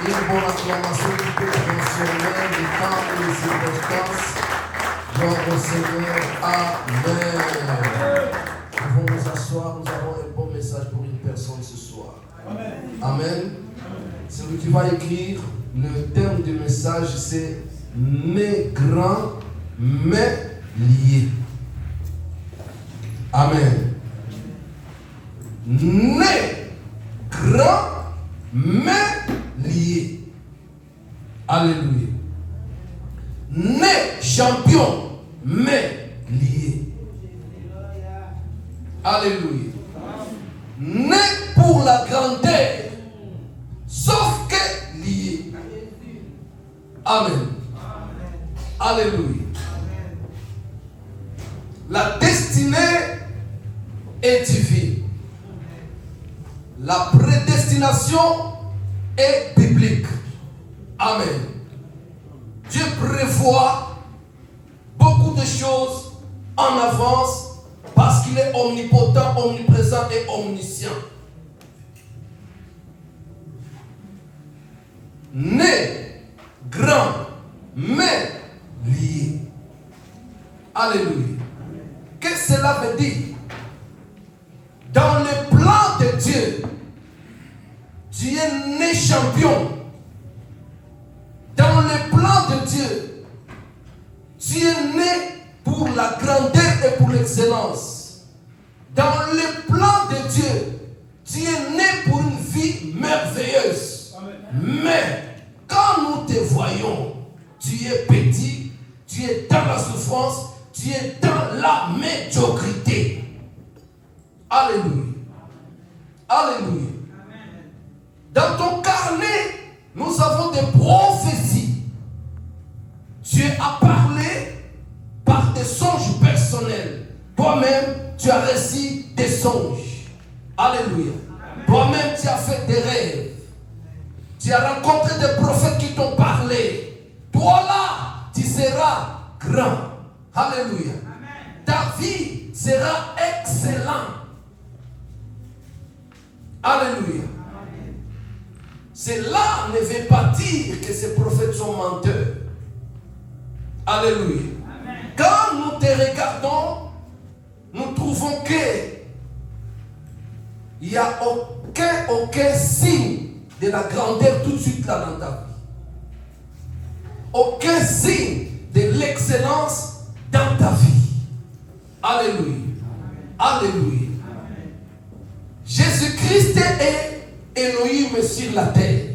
Une bonne acclamation qui peut mentionner les temps et les circonstances. Gloire au Seigneur. Amen. Nous pouvons nous asseoir. Nous avons un bon message pour une personne ce soir. Amen. Amen. Celui qui va écrire, le thème du message, c'est mais grand, mais lié. Amen. Né grand, mais lié. Alléluia. Né champion, mais lié. Alléluia. Né pour la grandeur, sauf que lié. Amen. Alléluia. La destinée est divine. La prédestination est biblique. Amen. Dieu prévoit beaucoup de choses en avance parce qu'il est omnipotent, omniprésent et omniscient. Né, grand, mais lié. Alléluia. Qu'est-ce que cela veut dire? Dans le plan de Dieu, tu es né champion. Dans le plan de Dieu, tu es né pour la grandeur et pour l'excellence. Dans le plan de Dieu, tu es né pour une vie merveilleuse. Amen. Mais quand nous te voyons, tu es petit, tu es dans la souffrance, tu es dans la médiocrité. Alléluia. Alléluia. Amen. Dans ton carnet, nous avons des prophéties. Dieu a parlé par des songes personnels. Toi-même, tu as reçu des songes. Alléluia. Amen. Toi-même, tu as fait des rêves. Tu as rencontré des prophètes qui t'ont parlé. Toi là, tu seras grand. Alléluia. Amen. Ta vie sera excellente. Alléluia. Amen. Cela ne veut pas dire que ces prophètes sont menteurs. Alléluia. Amen. Quand nous te regardons, nous trouvons que il n'y a aucun signe de la grandeur tout de suite là dans ta vie. Aucun signe de l'excellence dans ta vie. Alléluia. Amen. Alléluia. Jésus-Christ est Elohim sur la terre.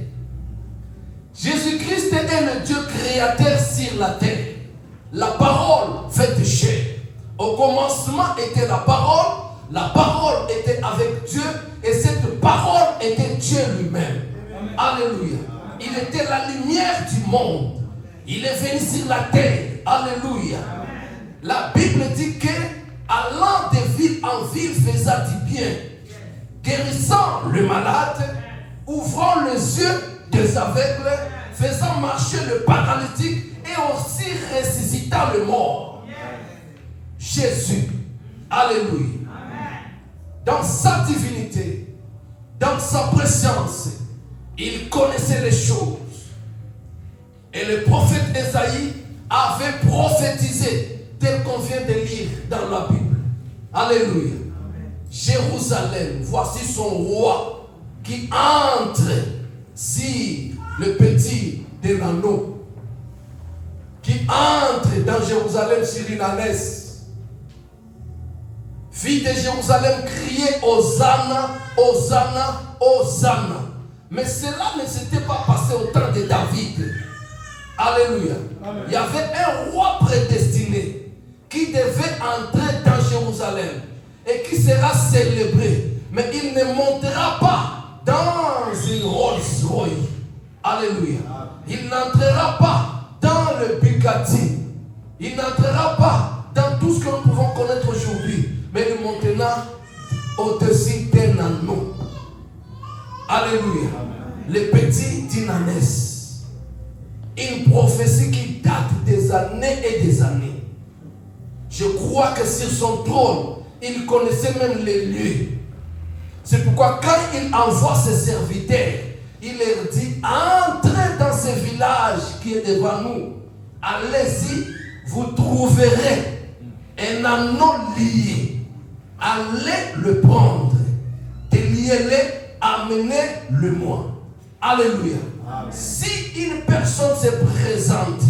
Jésus-Christ est le Dieu créateur sur la terre. La parole faite chair. Au commencement était la parole était avec Dieu et cette parole était Dieu lui-même. Amen. Alléluia. Il était la lumière du monde. Il est venu sur la terre. Alléluia. Amen. La Bible dit que allant de ville en ville faisant du bien, guérissant le malade, ouvrant les yeux des aveugles, faisant marcher le paralytique et aussi ressuscitant le mort. Jésus, alléluia. Dans sa divinité, dans sa présence, il connaissait les choses. Et le prophète Ésaïe avait prophétisé tel qu'on vient de lire dans la Bible. Alléluia. Jérusalem, voici son roi qui entre sur le petit de l'anneau, qui entre dans Jérusalem sur une ânesse. Fille de Jérusalem criait Hosanna, Hosanna, Hosanna. Mais cela ne s'était pas passé au temps de David. Alléluia. Amen. Il y avait un roi prédestiné qui devait entrer dans Jérusalem et qui sera célébré. Mais il ne montera pas dans une Rolls Royce. Alléluia. Il n'entrera pas dans le Bugatti. Il n'entrera pas dans tout ce que nous pouvons connaître aujourd'hui. Mais il montera au-dessus d'un anneau. Alléluia. Le petit d'une ânesse. Une prophétie qui date des années et des années. Je crois que sur son trône, il connaissait même les lieux. C'est pourquoi quand il envoie ses serviteurs, il leur dit, entrez dans ce village qui est devant nous. Allez-y, vous trouverez un anneau lié. Allez le prendre. Déliez-le, amenez-le-moi. Alléluia. Amen. Si une personne se présente,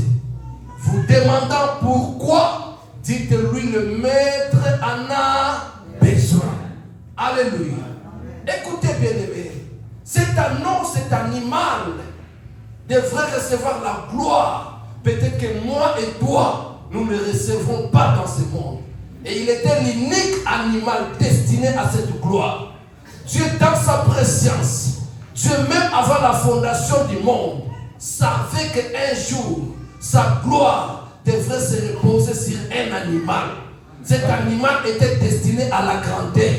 vous demandant pourquoi, dites-lui, le maître en a besoin. Alléluia. Écoutez bien aimé, cet anneau, cet animal devrait recevoir la gloire. Peut-être que moi et toi, nous ne recevons pas dans ce monde. Et il était l'unique animal destiné à cette gloire. Dieu, dans sa préscience, Dieu, même avant la fondation du monde, savait qu'un jour, sa gloire devrait se reposer sur un animal. Cet animal était destiné à la grandeur.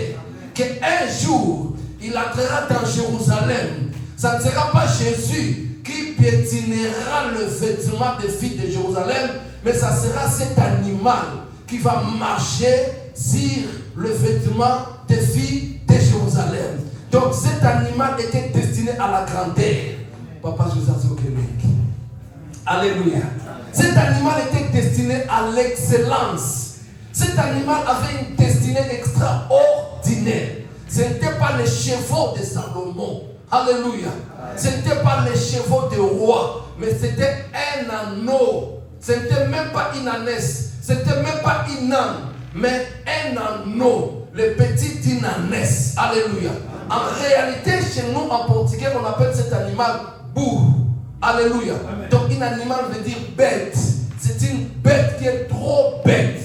Qu'un jour, il entrera dans Jérusalem. Ça ne sera pas Jésus qui piétinera le vêtement des filles de Jérusalem, mais ça sera cet animal qui va marcher sur le vêtement des filles de Jérusalem. Donc cet animal était destiné à la grandeur. Papa Joseph au Québec. Alléluia. Cet animal était destiné à l'excellence. Cet animal avait une destinée extraordinaire. Ce n'était pas les chevaux de Salomon. Alléluia. Ce n'était pas les chevaux de roi, mais c'était un anneau. Ce n'était même pas une ânesse. Ce n'était même pas une âne, mais un anneau. Le petit d'une ânesse. Alléluia. En réalité, chez nous, en portugais, on appelle cet animal bourre. Alléluia. Amen. Donc, un animal veut dire bête. C'est une bête qui est trop bête.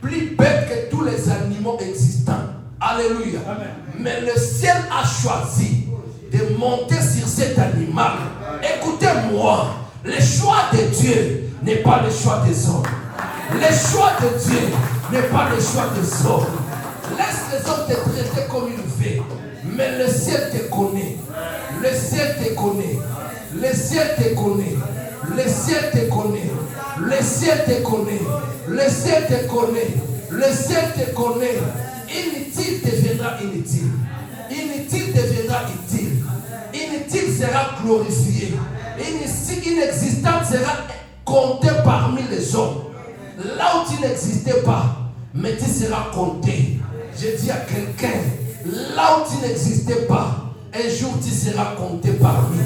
Plus bête que tous les animaux existants. Alléluia. Amen. Mais le ciel a choisi de monter sur cet animal. Écoutez-moi, le choix de Dieu n'est pas le choix des hommes. Le choix de Dieu n'est pas le choix des hommes. Laisse les hommes te traiter comme ils veulent. Mais le ciel te connaît. Le ciel te connaît. Le ciel te connaît. Le ciel te connaît. Le ciel te connaît. Le ciel te connaît. Le ciel te connaît. Inutile deviendra inutile. Inutile deviendra utile. Inutile sera glorifié. Inexistant sera compté parmi les hommes. Là où tu n'existais pas, mais tu seras compté. Je dis à quelqu'un, là où tu n'existais pas, un jour tu seras compté parmi.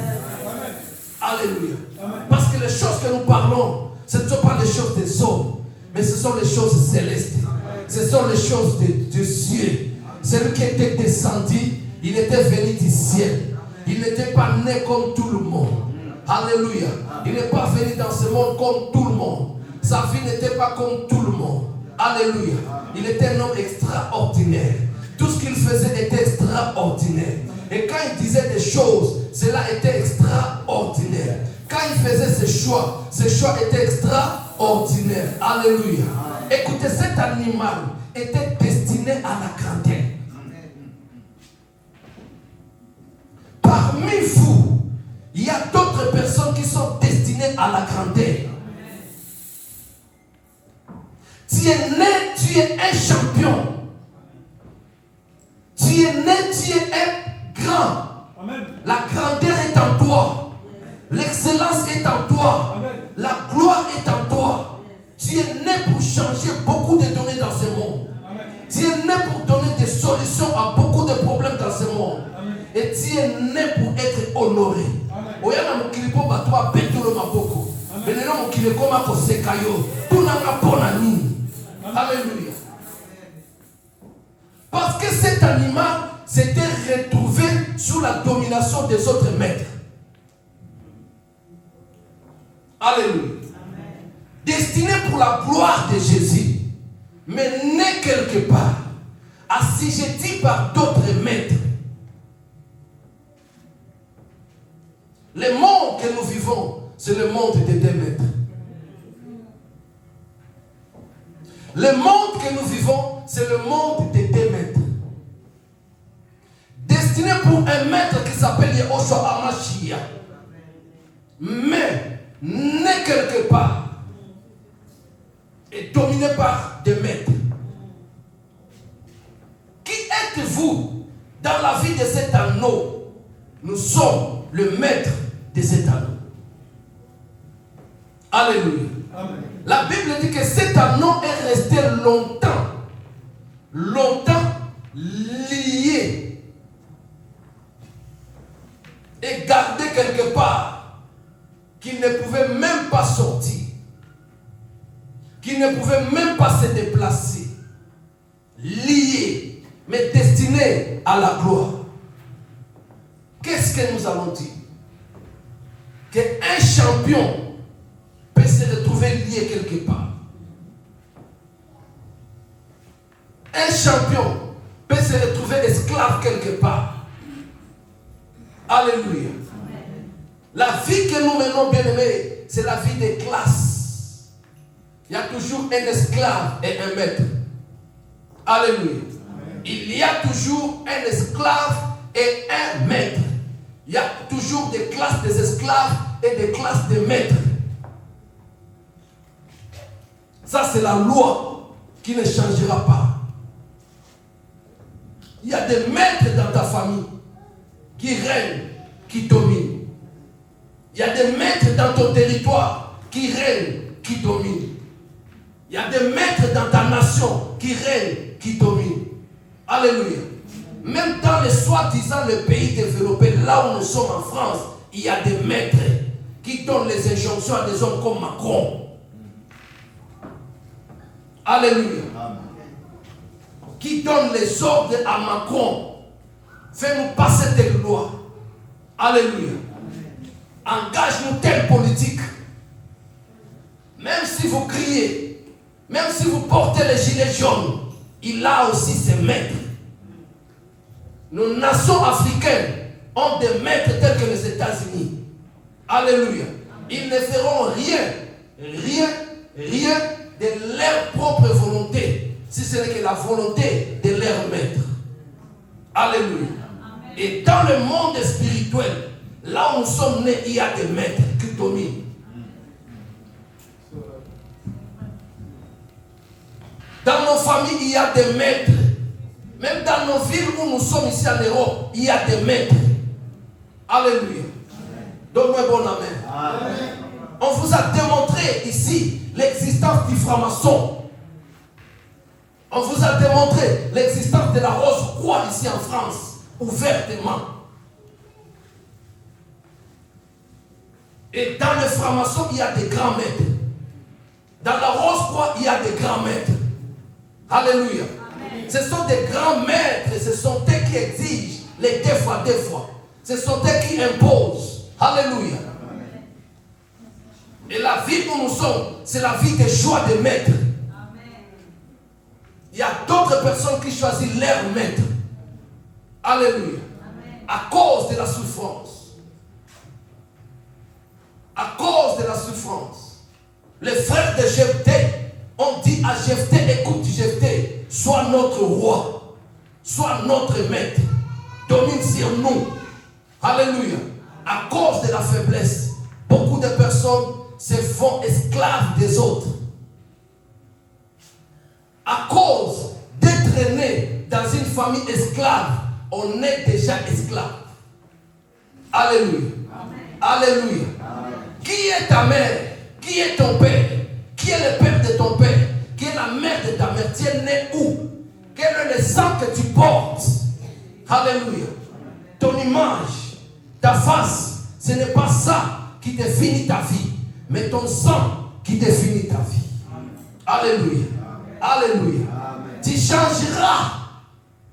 Alléluia. Parce que les choses que nous parlons, ce ne sont pas les choses des hommes, mais ce sont les choses célestes. Ce sont les choses de Dieu. Celui qui était descendu, il était venu du ciel. Il n'était pas né comme tout le monde. Alléluia. Il n'est pas venu dans ce monde comme tout le monde. Sa vie n'était pas comme tout le monde. Alléluia. Il était un homme extraordinaire. Tout ce qu'il faisait était extraordinaire. Et quand il disait des choses, cela était extraordinaire. Quand il faisait ses choix étaient extraordinaires. Alléluia. Écoutez, cet animal était destiné à la grandeur. Parmi vous, il y a d'autres personnes qui sont destinées à la grandeur. Tu es né, tu es un champion. Tu es né, tu es un grand. Amen. La grandeur est en toi. L'excellence est en toi. Amen. La gloire est en toi. Tu es né pour changer beaucoup de données dans ce monde. Amen. Tu es né pour donner des solutions à beaucoup de problèmes dans ce monde. Amen. Et tu es né pour être honoré. Oyana mukilipo batwa betolo maboko. Beneno mukileko mako sekayo. Tunanga bonani. Alléluia. Parce que cet animal s'était retrouvé sous la domination des autres maîtres. Alléluia. Destiné pour la gloire de Jésus, mais né quelque part, assujetti par d'autres maîtres. Le monde que nous vivons, c'est le monde des deux maîtres. Le monde que nous vivons, c'est le monde des deux maîtres. Destiné pour un maître qui s'appelle Yehoshua HaMashiach. Mais, né quelque part, et dominé par des maîtres. Qui êtes-vous dans la vie de cet anneau? Nous sommes le maître de cet anneau. Alléluia. Amen. La Bible dit que cet anneau est resté longtemps lié et gardé quelque part, qu'il ne pouvait même pas sortir, qu'il ne pouvait même pas se déplacer, lié, mais destiné à la gloire. Qu'est-ce que nous allons dire? Qu'un champion peut se retrouver lié quelque part. Un champion peut se retrouver esclave quelque part. Alléluia. Amen. La vie que nous menons, bien aimés, c'est la vie des classes. Il y a toujours un esclave et un maître. Alléluia. Amen. Il y a toujours un esclave et un maître. Il y a toujours des classes des esclaves et des classes de maîtres. Ça, c'est la loi qui ne changera pas. Il y a des maîtres dans ta famille qui règnent, qui dominent. Il y a des maîtres dans ton territoire qui règnent, qui dominent. Il y a des maîtres dans ta nation qui règnent, qui dominent. Alléluia. Même dans les soi-disant le pays développé, là où nous sommes en France, il y a des maîtres qui donnent les injonctions à des hommes comme Macron. Alléluia. Amen. Qui donne les ordres à Macron. Fais-nous passer tes lois. Alléluia. Engage-nous telle politique. Même si vous criez, même si vous portez les gilets jaunes, il a aussi ses maîtres. Nos nations africaines ont des maîtres tels que les États-Unis. Alléluia. Ils ne feront rien de leur propre volonté, si ce n'est que la volonté de leur maître. Alléluia. Amen. Et dans le monde spirituel, là où nous sommes nés, il y a des maîtres qui dominent. Dans nos familles, il y a des maîtres. Même dans nos villes où nous sommes ici en Europe, il y a des maîtres. Alléluia. Donne-moi un bon amen. Amen. On vous a démontré ici l'existence du franc-maçon. On vous a démontré l'existence de la Rose-Croix ici en France, ouvertement. Et dans le franc-maçon, il y a des grands maîtres. Dans la Rose-Croix, il y a des grands maîtres. Alléluia. Amen. Ce sont des grands maîtres, ce sont eux qui exigent les deux fois. Ce sont eux qui imposent. Alléluia. Amen. Et la vie où nous sommes, c'est la vie des choix des maîtres. Amen. Il y a d'autres personnes qui choisissent leur maître. Alléluia. Amen. À cause de la souffrance. À cause de la souffrance. Les frères de Jephthé ont dit à Jephthé, écoute Jephthé, sois notre roi, sois notre maître, domine sur nous. Alléluia. À cause de la faiblesse, beaucoup de personnes se font esclaves des autres. À cause d'être né dans une famille esclave, on est déjà esclave. Alléluia. Amen. Alléluia. Amen. Qui est ta mère? Qui est ton père? Qui est le père de ton père? Qui est la mère de ta mère? Tu es né où? Quel est le sang que tu portes? Alléluia. Ton image, ta face, ce n'est pas ça qui définit ta vie, mais ton sang qui définit ta vie. Alléluia. Alléluia. Tu changeras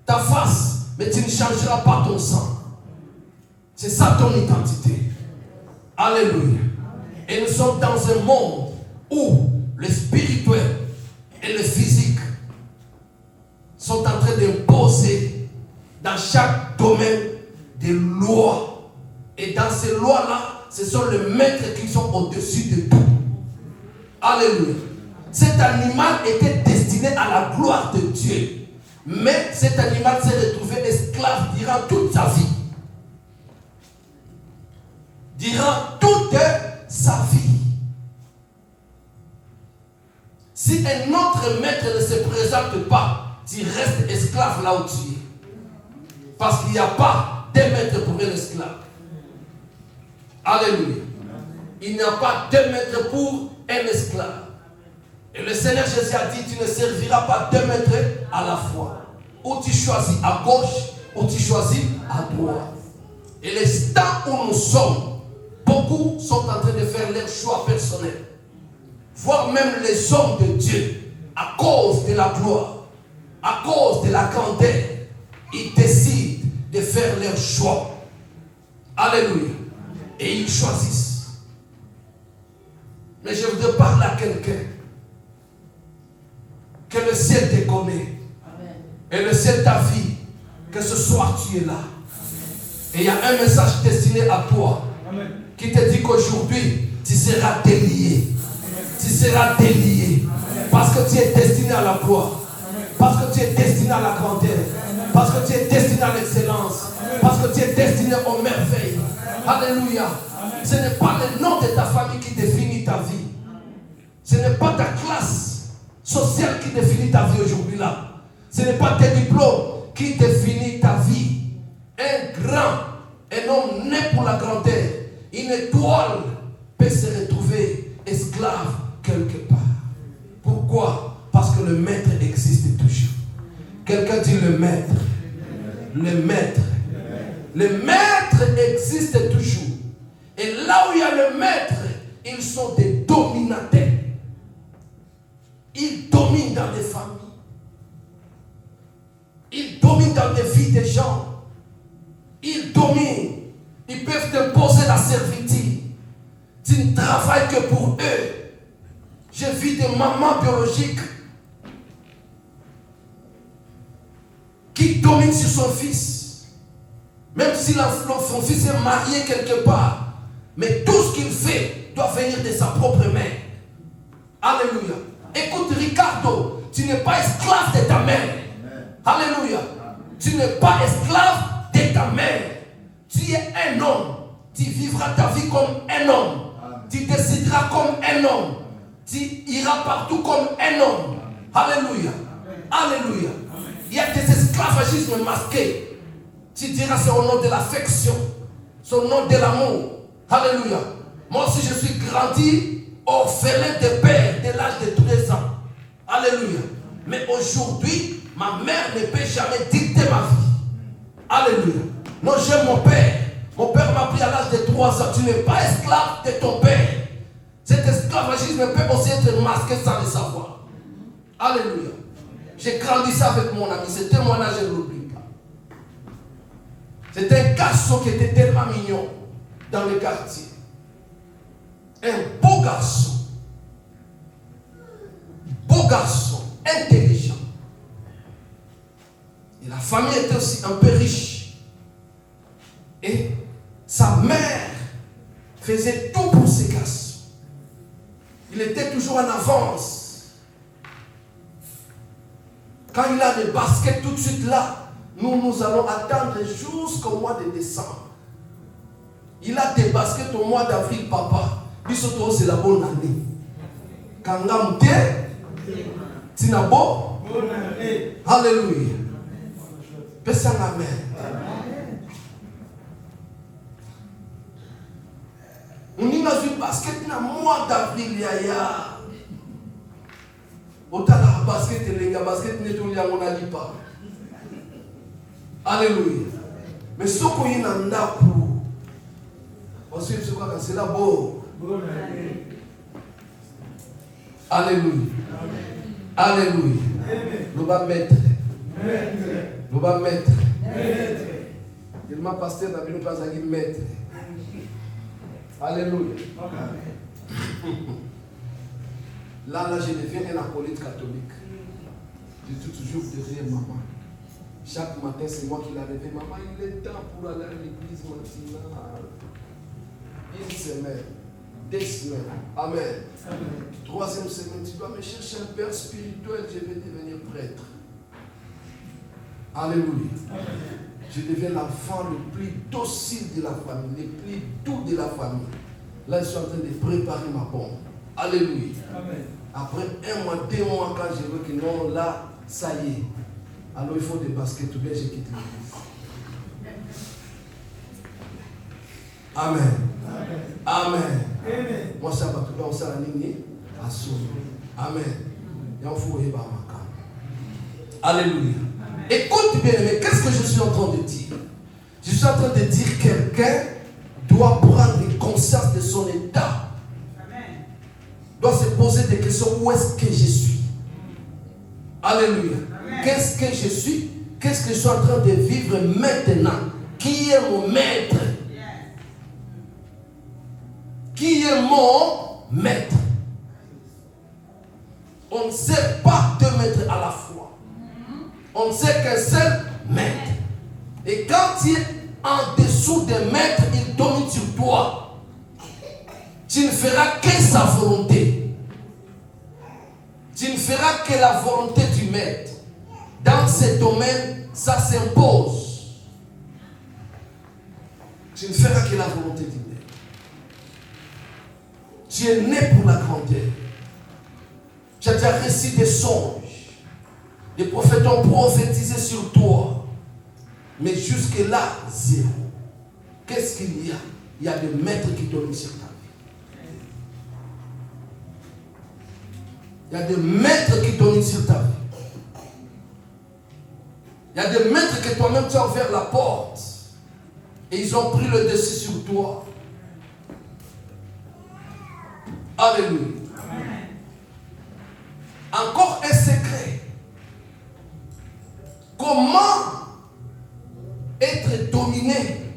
ta face, mais tu ne changeras pas ton sang. C'est ça ton identité. Alléluia. Et nous sommes dans un monde où le spirituel et le physique sont en train d'imposer dans chaque domaine des lois. Et dans ces lois-là, ce sont les maîtres qui sont au-dessus de tout. Alléluia. Cet animal était destiné à la gloire de Dieu. Mais cet animal s'est retrouvé esclave durant toute sa vie. Durant toute sa vie. Si un autre maître ne se présente pas, tu restes esclave là où tu es. Parce qu'il n'y a pas de maître pour un esclave. Alléluia. Il n'y a pas 2 maîtres pour un esclave. Et le Seigneur Jésus a dit, tu ne serviras pas 2 maîtres à la fois. Ou tu choisis à gauche, ou tu choisis à droite. Et les temps où nous sommes, beaucoup sont en train de faire leur choix personnel. Voire même les hommes de Dieu, à cause de la gloire, à cause de la grandeur, ils décident de faire leur choix. Alléluia. Et ils choisissent. Mais je voudrais parler à quelqu'un. Que le ciel te connaît. Amen. Et le ciel t'a vu. Que ce soir tu es là. Et il y a un message destiné à toi. Amen. Qui te dit qu'aujourd'hui tu seras délié. Amen. Tu seras délié. Amen. Parce que tu es destiné à la gloire. Amen. Parce que tu es destiné à la grandeur. Amen. Parce que tu es destiné à l'excellence. Amen. Parce que tu es destiné aux merveilles. Amen. Alléluia. Amen. Ce n'est pas le nom de ta famille qui définit ta vie. Ce n'est pas ta classe sociale qui définit ta vie aujourd'hui là. Ce n'est pas tes diplômes qui définit ta vie. Un homme né pour la grandeur, une étoile peut se retrouver esclave quelque part. Pourquoi? Parce que le maître existe toujours. Quelqu'un dit le maître. Le maître. Le maître existe toujours. Et là où il y a le maître, ils sont des dominateurs. Ils dominent dans les familles. Ils dominent dans les vies des gens. Ils dominent. Ils peuvent te poser la servitude. Tu ne travailles que pour eux. J'ai vu des mamans biologiques qui dominent sur son fils. Même si son fils est marié quelque part. Mais tout ce qu'il fait doit venir de sa propre main. Alléluia. Écoute, Ricardo, tu n'es pas esclave de ta mère. Alléluia. Tu n'es pas esclave de ta mère. Tu es un homme. Tu vivras ta vie comme un homme. Tu décideras comme un homme. Tu iras partout comme un homme. Alléluia. Alléluia. Il y a des esclavagismes masqués. Tu diras c'est au nom de l'affection. C'est au nom de l'amour. Alléluia. Moi aussi je suis grandi orphelin de père dès l'âge de 13 ans. Alléluia. Mais aujourd'hui, ma mère ne peut jamais dicter ma vie. Alléluia. Non, j'aime mon père. Mon père m'a pris à l'âge de 3 ans. Tu n'es pas esclave de ton père. Cet esclavagisme peut aussi être masqué sans le savoir. Alléluia. J'ai grandi ça avec mon ami. Ce témoignage, je ne l'oublie pas. C'était un garçon qui était tellement mignon dans le quartier. Un beau garçon. Beau garçon. Intelligent. Et la famille était aussi un peu riche. Et sa mère faisait tout pour ses garçons. Il était toujours en avance. Quand il a des baskets tout de suite là, nous allons attendre jusqu'au mois de décembre. Il a des baskets au mois d'avril, papa. Puis surtout, c'est la bonne année. Quand on a Tinabo. Alléluia. Pesa amen. On y a vu basket dans le mois d'avril. Autant la basket et les basket n'est pas pas. Alléluia. Mais ce qu'on y a pour. C'est la bonne. Alléluia. Alléluia. Nous allons mettre. Nous allons mettre. Il m'a pasteur n'a pas à mettre. Alléluia. Là, je deviens un acolyte catholique. Je suis toujours derrière maman. Chaque matin, c'est moi qui la réveille. Maman, il est temps pour aller à l'église matinale. Une semaine, 2 semaines. Amen. 3e semaine, tu dois me chercher un père spirituel, je vais devenir prêtre. Alléluia. Je deviens l'enfant le plus docile de la famille, le plus doux de la famille. Là, je suis en train de préparer ma bombe. Alléluia. Amen. Après 1 mois, 2 mois, quand je vois que non, là, ça y est. Alors il faut des baskets, ou bien je quitte l'église. Amen. Amen. Amen. Moi, ça va tout le monde, ça va nini. Amen. Alléluia. Écoute bien, mais qu'est-ce que je suis en train de dire? Je suis en train de dire que quelqu'un doit prendre conscience de son état. Amen. Doit se poser des questions. Où est-ce que je suis? Alléluia. Qu'est-ce que je suis? Qu'est-ce que je suis en train de vivre maintenant? Qui est mon maître? Qui est mon maître? On ne sait pas deux maîtres à la fois. On ne sait qu'un seul maître. Et quand tu es en dessous des maîtres, il domine sur toi. Tu ne feras que sa volonté. Tu ne feras que la volonté du maître. Dans ce domaine, ça s'impose. Tu ne feras que la volonté du maître. Tu es né pour la grandeur. Tu as déjà reçu des songes. Les prophètes ont prophétisé sur toi. Mais jusque-là, zéro. Qu'est-ce qu'il y a? Il y a des maîtres qui dominent sur ta vie. Il y a des maîtres qui dominent sur ta vie. Il y a des maîtres que toi-même tu as ouvert la porte. Et ils ont pris le dessus sur toi. Alléluia. Amen. Encore un secret. Comment être dominé?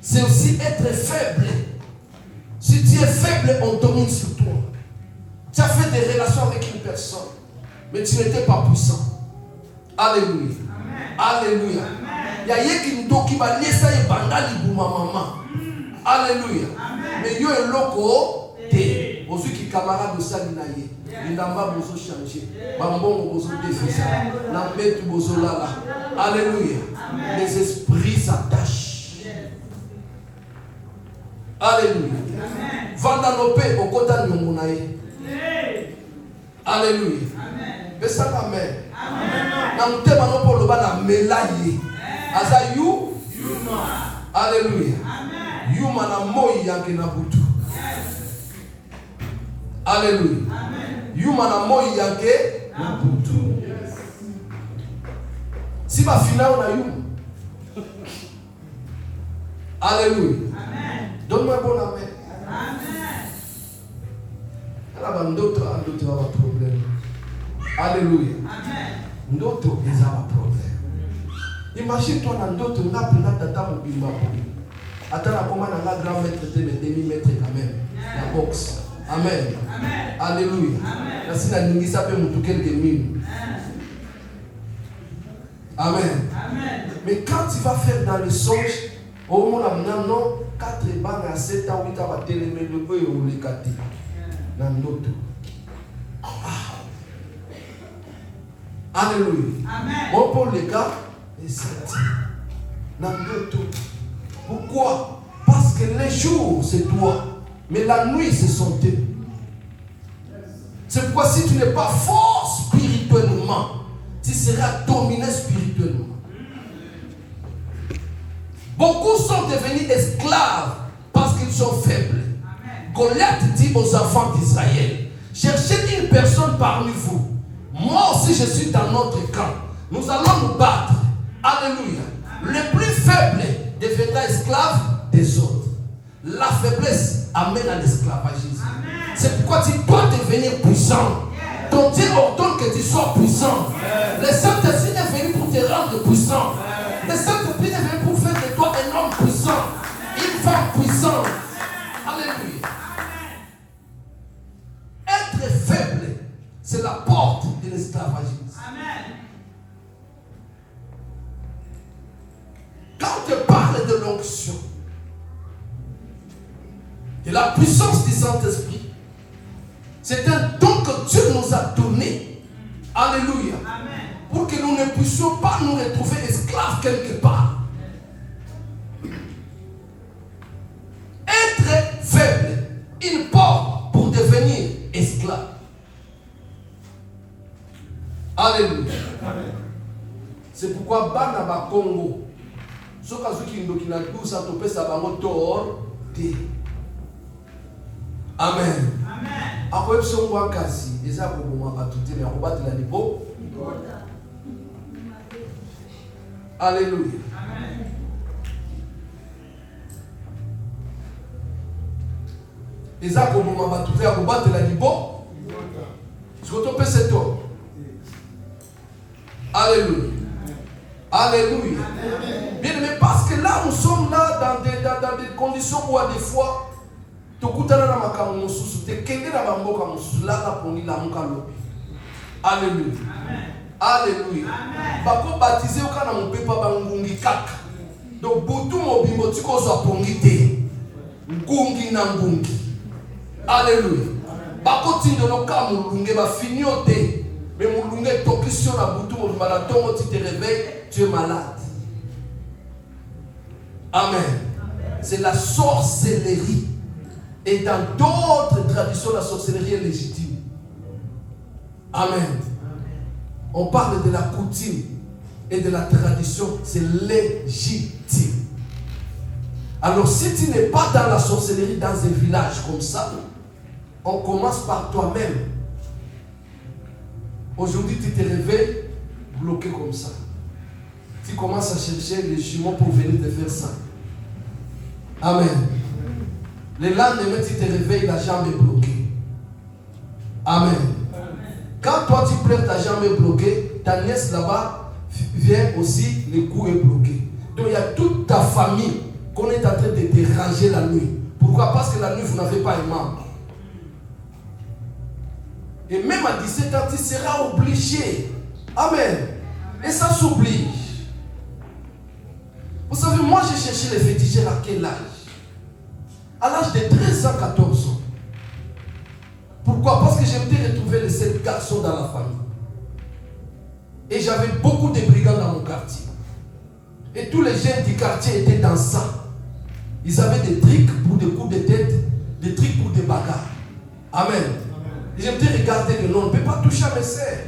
C'est aussi être faible. Si tu es faible, on domine sur toi. Tu as fait des relations avec une personne, mais tu n'étais pas puissant. Alléluia. Amen. Alléluia. Il y a qui nous qui va laisser les bandali pour ma maman. Alléluia. Mais yo est loco. Aujourd'hui, qui camarade de Salinaye, il n'a pas besoin de changer. Bambon, besoin de défaire. L'ambet, besoin de là. Alléluia. Les esprits s'attachent. Alléluia. Vandanope, au côté de Monaï. Alléluia. Mais ça, amen. Amen. Pour le bas, la mélaye. Asa you. Alléluia. Yuma na moi yanke na butu. Alléluia. Yuma na moi yanke na butu. Si ma finale na yuma. Alléluia. Donne-moi un bon amen. Amen. D'autres ont un problème. Alléluia. D'autres ont un problème. Imagine-toi dans d'autres, on a pris la tata mobile. Attends, comment on a grand maître de demi-mètre quand même. La boxe. Amen. Alléluia. La sina n'ingisa pe mutu quelques mille. Amen. Mais quand tu vas faire dans le songe, au moins non, 4 bancs à 7 ans, 8 ans, va télémer le peu et on les gâte. Dans l'autre. Alléluia. Bon pour les gars, et c'est dans l'autre. Pourquoi? Parce que les jours, c'est toi. Mais la nuit, ce sont eux. C'est pourquoi si tu n'es pas fort spirituellement, tu seras dominé spirituellement. Beaucoup sont devenus esclaves parce qu'ils sont faibles. Goliath dit aux enfants d'Israël, cherchez une personne parmi vous. Moi aussi, je suis dans notre camp. Nous allons nous battre. Alléluia. Le plus faible deviendra esclave des autres. La faiblesse amène à l'esclavagisme. C'est pourquoi tu dois devenir puissant. Ton Dieu ordonne que tu sois puissant. Le Saint-Esprit est venu pour te rendre puissant. Le Saint-Esprit est venu pour faire de toi un homme puissant, une femme puissante. Alléluia. Être faible, c'est la porte de l'esclavagisme. Quand on te parle de l'onction, de la puissance du Saint-Esprit, c'est un don que Dieu nous a donné. Alléluia. Pour que nous ne puissions pas nous retrouver esclaves quelque part. Être faible, une porte pour devenir esclave. Alléluia. C'est pourquoi Banaba Congo, ce cas où il y a tout ça, tu peux savoir tort. t'aider. Amen. Après, si on voit Kassi, et ça, pour moi, pas tout mais on va te la niveau. Alléluia. Et ça, pour moi, pas tout on va te la niveau. Je retrouve c'est toi. Alléluia. Alléluia. Bien aimé, parce que là, nous sommes là dans des conditions où, à des fois, Alléluia. Alléluia. Bako baptisé au kana mon papa bangungi kaka. Donc butu mobimbo tiko zo pongite. Ngungi na ngungi. Alléluia. Bako tindo no ka mulunge ba finiote. Mais mulunge tokisio na butu mobimbo na tongo tu te réveilles, tu es malade. Amen. C'est la sorcellerie. Et dans d'autres traditions, la sorcellerie est légitime. Amen. On parle de la coutume et de la tradition, c'est légitime. Alors si tu n'es pas dans la sorcellerie dans un village comme ça, on commence par toi-même. Aujourd'hui, tu te réveilles bloqué comme ça. Tu commences à chercher les jumeaux pour venir te faire ça. Amen. Le lendemain, tu te réveilles, la jambe est bloquée. Amen. Quand toi tu pleures, ta jambe est bloquée, ta nièce là-bas vient aussi, le cou est bloqué. Donc il y a toute ta famille qu'on est en train de déranger la nuit. Pourquoi? Parce que la nuit, vous n'avez pas un membre. Et même à 17 ans, tu seras obligé. Amen. Et ça s'oblige. Vous savez, moi j'ai cherché les féticheurs à quel âge? À l'âge de 13 ans, 14 ans. Pourquoi? Parce que j'aimerais retrouver les 7 garçons dans la famille. Et j'avais beaucoup de brigands dans mon quartier. Et tous les jeunes du quartier étaient dans ça. Ils avaient des tricks pour des coups de tête, des tricks pour des bagarres. Amen. Et j'aimerais regarder que non, on ne peut pas toucher à mes sœurs.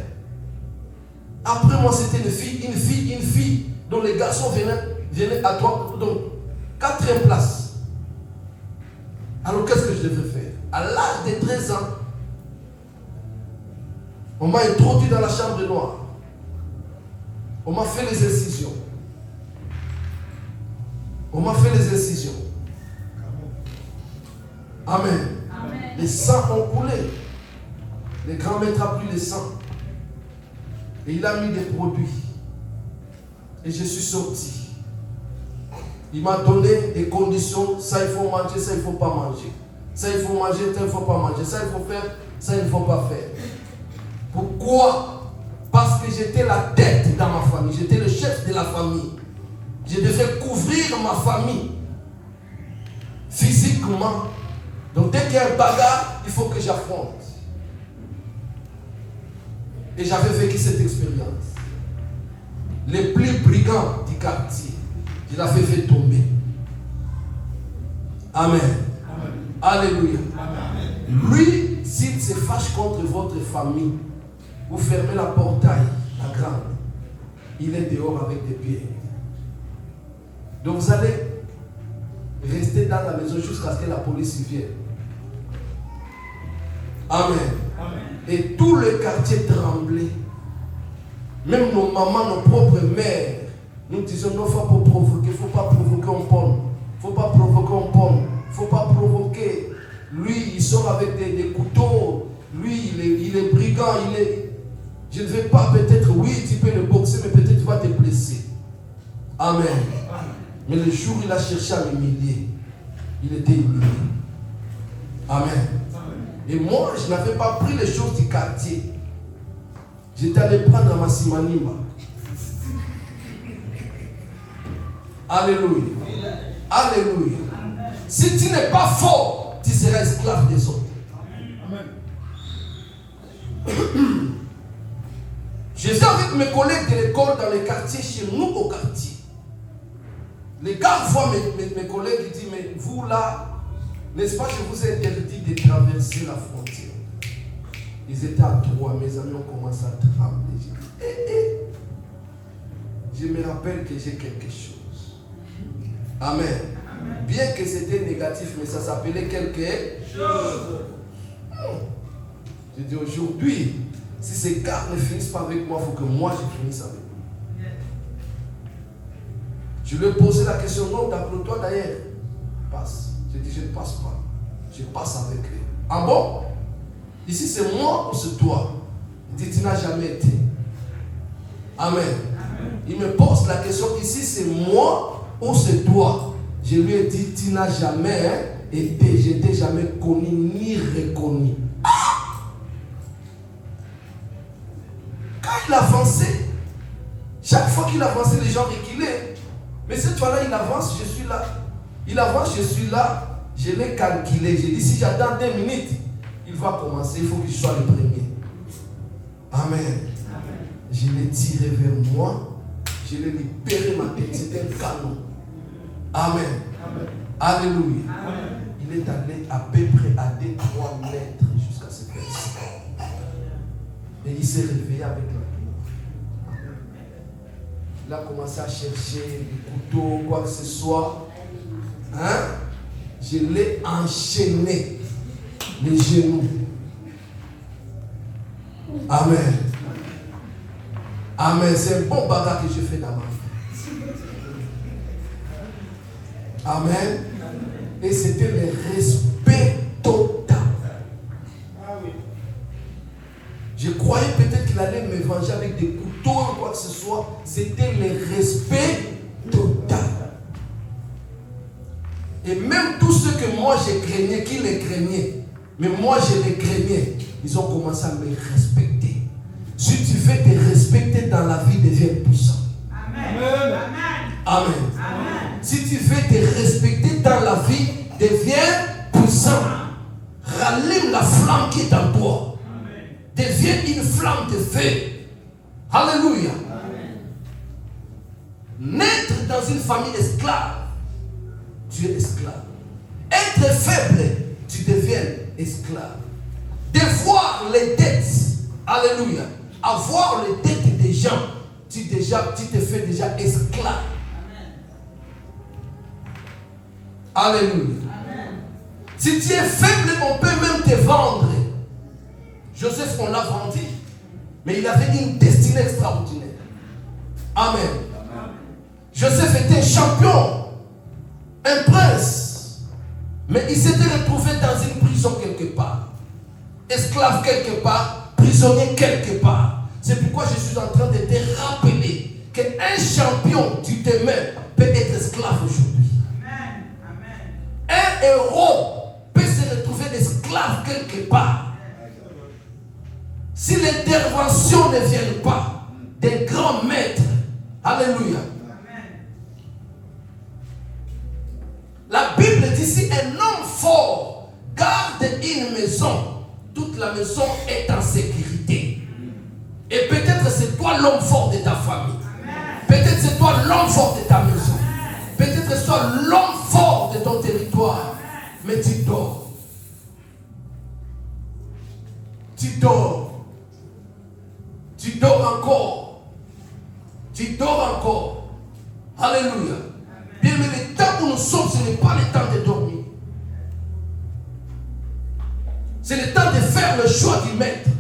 Après moi, c'était une fille, dont les garçons venaient à toi. Donc, 4e place. Alors qu'est-ce que je devais faire? À l'âge de 13 ans, on m'a introduit dans la chambre noire. On m'a fait les incisions. On m'a fait les incisions. Amen. Amen. Les sangs ont coulé. Le grand maître a pris les sangs. Et il a mis des produits. Et je suis sorti. Il m'a donné des conditions. Ça, il faut manger, ça, il ne faut pas manger. Ça, il faut manger, ça, il ne faut pas manger. Ça, il faut faire, ça, il ne faut pas faire. Pourquoi? Parce que j'étais la tête dans ma famille. J'étais le chef de la famille. Je devais couvrir ma famille physiquement. Donc dès qu'il y a un bagarre, il faut que j'affronte. Et j'avais vécu cette expérience. Les plus brigands du quartier, je l'avais fait tomber. Amen. Amen. Alléluia. Amen. Lui, s'il se fâche contre votre famille, vous fermez la portail, la grande. Il est dehors avec des pieds. Donc vous allez rester dans la maison jusqu'à ce que la police y vienne. Amen. Amen. Et tout le quartier tremblait. Même nos mamans, nos propres mères, nous disions non, il ne faut pas provoquer, il ne faut pas provoquer un pomme. Il ne faut pas provoquer un pomme. Il ne faut pas provoquer. Lui, il sort avec des couteaux. Lui, il est brigand. Je ne vais pas peut-être, oui, tu peux le boxer, mais peut-être tu vas te blesser. Amen. Mais le jour où il a cherché à m'humilier, il était humilié. Amen. Et moi, je n'avais pas pris les choses du quartier. J'étais allé prendre ma simanima. Alléluia. Alléluia. Si tu n'es pas fort, tu seras esclave des autres. Amen. J'étais avec mes collègues de l'école dans les quartiers, chez nous au quartier. Les gars voient mes collègues et disent, mais vous là, n'est-ce pas que je vous ai interdit de traverser la frontière? Ils étaient à 3, mes amis ont commencé à trembler. J'ai dit, je me rappelle que j'ai quelque chose. Amen. Bien que c'était négatif, mais ça s'appelait quelque chose. Je dis aujourd'hui, si ces gars ne finissent pas avec moi, il faut que moi je finisse avec eux. Je lui ai posé la question, non, d'après toi d'ailleurs, passe. Je dis, je ne passe pas. Je passe avec eux. Ah bon? Ici c'est moi ou c'est toi? Il dit, tu n'as jamais été. Amen. Il me pose la question, ici c'est moi ou c'est toi? Je lui ai dit, tu n'as jamais été, je n'ai jamais connu ni reconnu. Quand il avançait, chaque fois qu'il avançait, les gens reculaient. Mais cette fois-là, il avance, je suis là. Il avance, je suis là. Je l'ai calculé. J'ai dit, si j'attends 2 minutes, il va commencer, il faut que je sois le premier. Amen. Je l'ai tiré vers moi. Je l'ai libéré ma tête. C'était un canon. Amen. Alléluia. Il est allé à peu près à 2-3 mètres jusqu'à ce place. Et il s'est réveillé avec la douleur. Il a commencé à chercher des couteaux, quoi que ce soit. Hein? Je l'ai enchaîné les genoux. Amen. Amen. C'est un bon bagarre que j'ai fait dans ma vie. Amen. Et c'était le respect total. Je croyais peut-être qu'il allait me venger avec des couteaux ou quoi que ce soit. C'était le respect total. Et même tous ceux que moi je craignais, qui les craignaient, mais moi je les craignais, ils ont commencé à me respecter. Si tu veux te respecter dans la vie, deviens puissant. Amen. Amen. Amen. Si tu veux te respecter dans la vie, deviens puissant. Rallume la flamme qui est en toi. Amen. Deviens une flamme de feu. Alléluia. Amen. Naître dans une famille esclave, tu es esclave. Être faible, tu deviens esclave. Devoir les dettes, alléluia. Avoir les dettes des gens, tu te fais déjà esclave. Amen. Alléluia. Amen. Si tu es faible, on peut même te vendre. Joseph, on l'a vendu, mais il avait une destinée extraordinaire. Amen. Amen. Joseph était champion, un prince, mais il s'était retrouvé dans une prison quelque part, esclave quelque part, prisonnier quelque part. C'est pourquoi je suis en train de te rappeler qu'un champion du demain peut être esclave aujourd'hui. Amen. Amen. Un héros peut se retrouver esclave quelque part. Si l'intervention ne vient pas des grands maîtres, alléluia. La Bible dit, si un homme fort garde une maison, toute la maison est en sécurité. Et peut-être c'est toi l'homme fort de ta famille. Peut-être c'est toi l'homme fort de ta maison. Peut-être c'est toi l'homme fort de ton territoire. Mais tu dors. Tu dors. Tu dors encore. Tu dors encore. Alléluia. Bien, mais le temps où nous sommes, ce n'est pas le temps de dormir. C'est le temps de faire le choix du maître.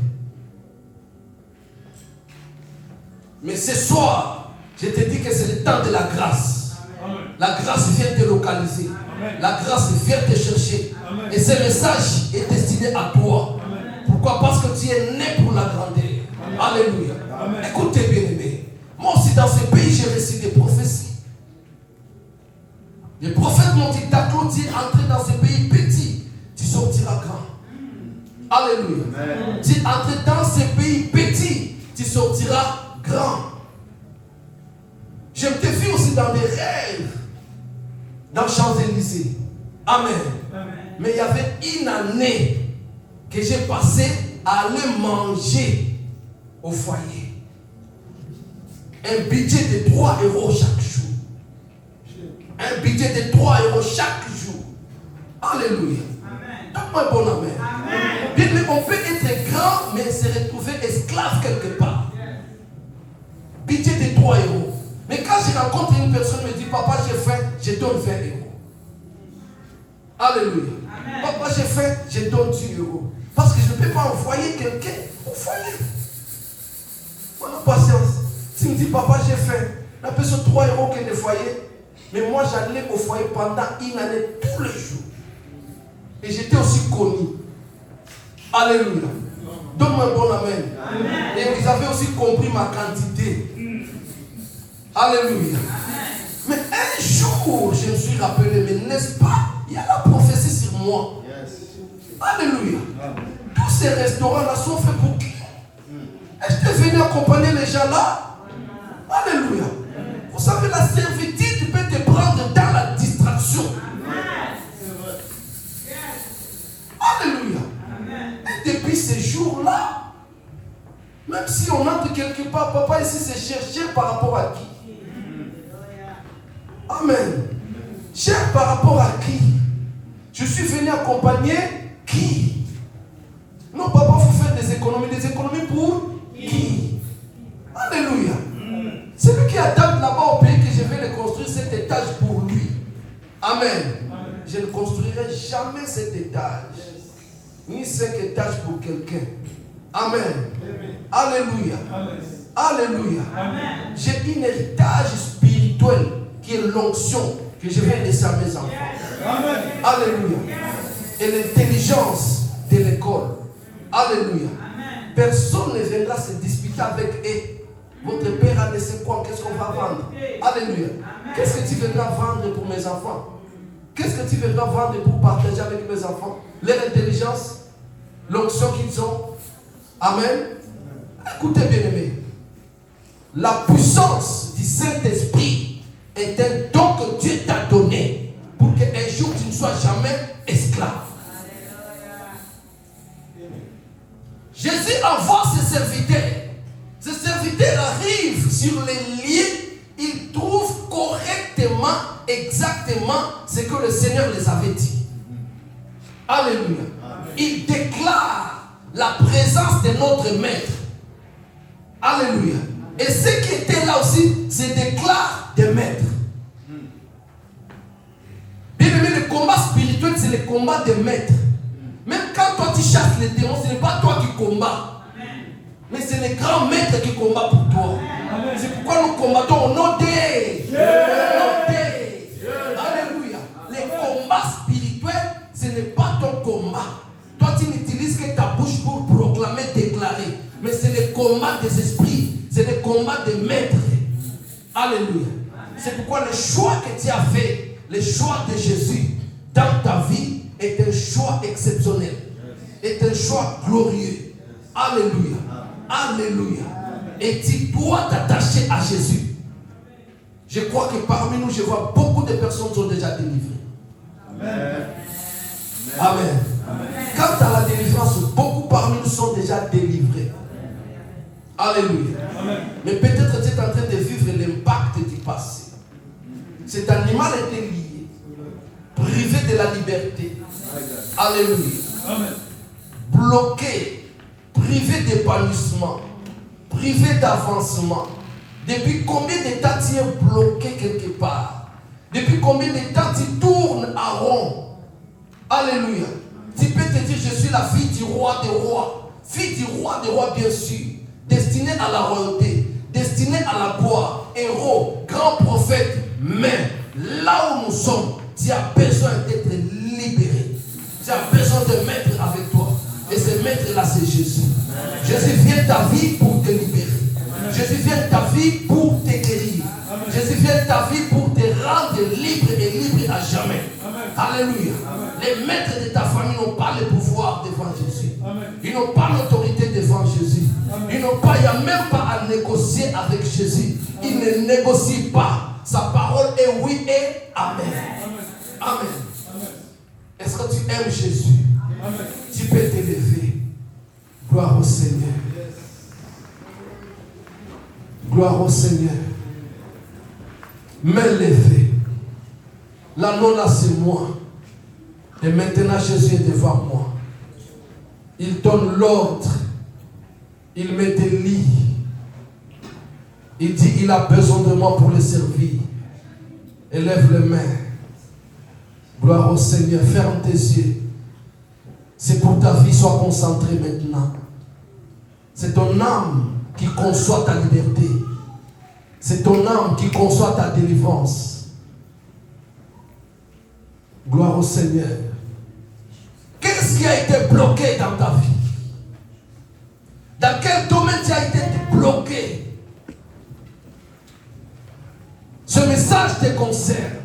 Mais ce soir, je te dis que c'est le temps de la grâce. Amen. La grâce vient te localiser. Amen. La grâce vient te chercher. Amen. Et ce message est destiné à toi. Amen. Pourquoi? Parce que tu es né pour la grandeur. Amen. Alléluia. Amen. Écoutez bien aimé. Moi aussi dans ce pays, j'ai reçu des prophéties. Les prophètes m'ont dit, d'accord, tu es entré dans ce pays petit, tu sortiras grand. Alléluia. Amen. Tu es entré dans ce pays petit, tu sortiras grand. Je t'ai vu aussi dans des rêves, dans Champs-Élysées. Amen. Amen. Mais il y avait une année que j'ai passé à aller manger au foyer. Un budget de 3 € chaque jour. Un budget de 3 € chaque jour. Alléluia. Donne-moi un bon amen. Amen. Bien, mais on peut être grand, mais se retrouver esclave quelque part. Budget de 3 €. Mais quand je rencontre une personne qui me dit, papa, j'ai faim, je donne 20 €. Alléluia. Papa, j'ai faim, je donne 10 euros. Parce que je ne peux pas envoyer quelqu'un au foyer. Voilà, patience. Si me dit, papa, j'ai faim, la personne 3 euros qui est le foyer. Mais moi, j'allais au foyer pendant une année, tous les jours. Et j'étais aussi connu. Alléluia. Donne-moi un bon amen. Amen. Et vous avez aussi compris ma quantité. Alléluia. Amen. Mais un jour, je me suis rappelé, mais n'est-ce pas, il y a la prophétie sur moi. Yes. Alléluia. Amen. Tous ces restaurants-là sont faits pour qui? Est-ce que venu accompagner les gens là? Alléluia. Amen. Vous savez, la servitude peut te prendre dans la distraction. Amen. Alléluia. Amen. Et depuis ces jours-là, même si on entre quelque part, papa, ici c'est cher par rapport à qui? Amen. Cher par rapport à qui? Je suis venu accompagner qui? Non, papa, il faut faire des économies pour qui? Alléluia. C'est lui qui attend là-bas au pays que je vais le construire cet étage pour lui. Amen. Je ne construirai jamais cet étage. Ni 5 étages pour quelqu'un. Amen. Alléluia. Alléluia. J'ai un héritage spirituel qui est l'onction que je vais laisser à mes enfants. Amen. Alléluia. Et l'intelligence de l'école. Alléluia. Amen. Personne ne viendra se disputer avec eux. Votre père a laissé quoi? Qu'est-ce qu'on va vendre? Alléluia. Qu'est-ce que tu viendras vendre pour mes enfants? Qu'est-ce que tu viendras vendre pour partager avec mes enfants? Leur intelligence, l'onction qu'ils ont. Amen. Écoutez bien aimé. La puissance du Saint-Esprit est un don que Dieu t'a donné pour qu'un jour tu ne sois jamais esclave. Jésus envoie ses serviteurs. Ces serviteurs arrivent sur les lieux, ils trouvent correctement, exactement ce que le Seigneur les avait dit. Alléluia. Ils déclarent la présence de notre Maître. Alléluia. Et ceux qui étaient là aussi se déclarent des maîtres. Bien aimé, le combat spirituel, c'est le combat des maîtres. Même quand toi tu chasses les démons, ce n'est pas toi qui combats. Mais c'est les grands maîtres qui combattent pour toi. C'est pourquoi nous combattons au nom des. Alléluia. Les combats spirituels, ce n'est pas ton combat. Toi, tu n'utilises que ta bouche pour proclamer, déclarer. Mais c'est le combat des esprits. C'est le combat des maîtres. Alléluia. C'est pourquoi le choix que tu as fait, le choix de Jésus dans ta vie est un choix exceptionnel. Est un choix glorieux. Alléluia. Alléluia. Et tu dois t'attacher à Jésus. Je crois que parmi nous, je vois beaucoup de personnes sont déjà délivrées. Amen. Amen. Quant à la délivrance, beaucoup parmi nous sont déjà délivrés. Alléluia. Amen. Mais peut-être tu es en train de vivre l'impact du passé. Cet animal était lié, privé de la liberté. Alléluia. Amen. Bloqué, privé d'épanouissement, privé d'avancement. Depuis combien de temps tu es bloqué quelque part? Depuis combien de temps tu tournes à rond? Alléluia. Tu peux te dire, je suis la fille du roi des rois. Fille du roi des rois, bien sûr. Destinée à la royauté. Destinée à la gloire. Héros, grand prophète. Mais là où nous sommes, tu as besoin d'être libéré. Tu as besoin de mettre avec toi. Et ce maître-là, c'est Jésus. Jésus vient ta vie pour te libérer. Jésus vient ta vie pour te guérir. Jésus vient ta vie pour te rendre libre et libre à jamais. Alléluia. Les maîtres de ta famille n'ont pas le pouvoir devant Jésus. Ils n'ont pas l'autorité devant Jésus. Il n'y a même pas à négocier avec Jésus. Ils ne négocient pas. Sa parole est oui et amen. Amen. Est-ce que tu aimes Jésus? Tu peux t'élever. Gloire au Seigneur. Gloire au Seigneur. M'élever. L'anneau là, c'est moi. Et maintenant, Jésus est devant moi. Il donne l'ordre. Il me délie. Il dit, il a besoin de moi pour le servir. Élève les mains. Gloire au Seigneur. Ferme tes yeux. C'est pour ta vie, sois concentré maintenant. C'est ton âme qui conçoit ta liberté. C'est ton âme qui conçoit ta délivrance. Gloire au Seigneur. Qu'est-ce qui a été bloqué dans ta vie? Dans quel domaine tu as été bloqué? Ce message te concerne.